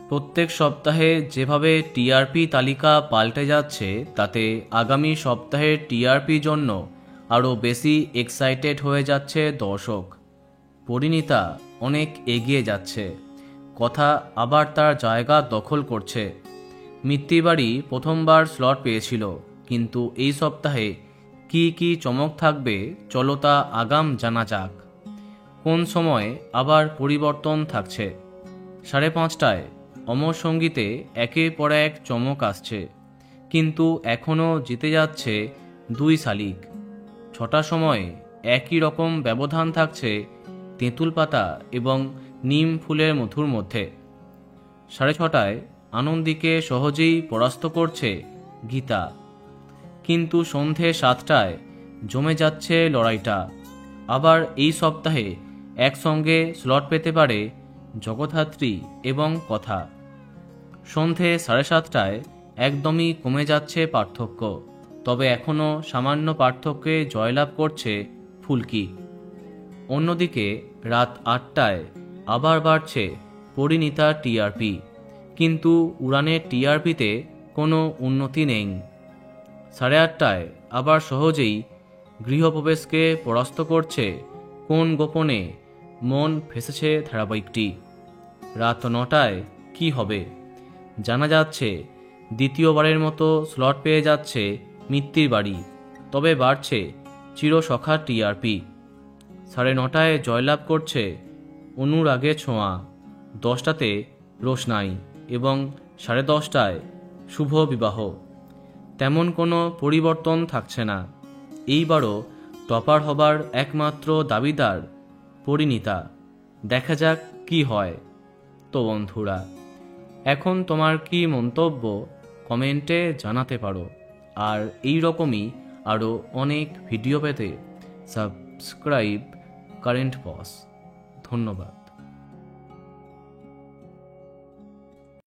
প্রত্যেক সপ্তাহে যেভাবে টিআরপি তালিকা পাল্টে যাচ্ছে তাতে আগামী সপ্তাহের টিআরপির জন্য আরও বেশি এক্সাইটেড হয়ে যাচ্ছে দর্শক। পরিণীতা অনেক এগিয়ে যাচ্ছে, কথা আবার তার জায়গা দখল করছে। মিত্তিবাড়ি প্রথমবার স্লট পেয়েছিল, কিন্তু এই সপ্তাহে কি কি চমক থাকবে চলো তা আগাম জানা যাক। কোন সময় আবার পরিবর্তন থাকছে? 5:30টায় অমর সঙ্গীতে একের পর এক চমক আসছে, কিন্তু এখনও জিতে যাচ্ছে 2 শালিক। 6টার সময় একই রকম ব্যবধান থাকছে তেঁতুল পাতা এবং নিম ফুলের মধুর মধ্যে। 6:30টায় আনন্দীকে সহজেই পরাস্ত করছে গীতা, কিন্তু সন্ধে 7টায় জমে যাচ্ছে লড়াইটা। আবার এই সপ্তাহে একসঙ্গে স্লট পেতে পারে জগদ্ধাত্রী এবং কথা। সন্ধে 7:30টায় একদমই কমে যাচ্ছে পার্থক্য, তবে এখনও সামান্য পার্থক্যে জয়লাভ করছে ফুলকি। অন্যদিকে রাত 8টায় আবার বাড়ছে পরিণীতা টিআরপি, কিন্তু উড়ানের টিআরপিতে কোনো উন্নতি নেই। 8:30টায় আবার সহজেই গৃহপ্রবেশকে পরাস্ত করছে কোন গোপনে মন ফেসেছে ধারাবাহিকটি। রাত 9টায় কি হবে? জানা যাচ্ছে দ্বিতীয়বারের মতো স্লট পেয়ে যাচ্ছে মিত্তির বাড়ি, তবে বাড়ছে চিরসখা টিআরপি। 9:30টায় জয়লাভ করছে অনুরাগের ছোঁয়া, 10টাতে রোশনাই এবং 10:30টায় শুভ বিবাহ। তেমন কোনো পরিবর্তন থাকছে না। এইবারও টপার হবার একমাত্র দাবিদার পরিণীতা। দেখা যাক কি হয়। তো বন্ধুরা, এখন তোমার কি মন্তব্য কমেন্টে জানাতে পারো। আর এই রকমই আরও অনেক ভিডিও পেতে সাবস্ক্রাইব কারেন্ট বস। ধন্যবাদ।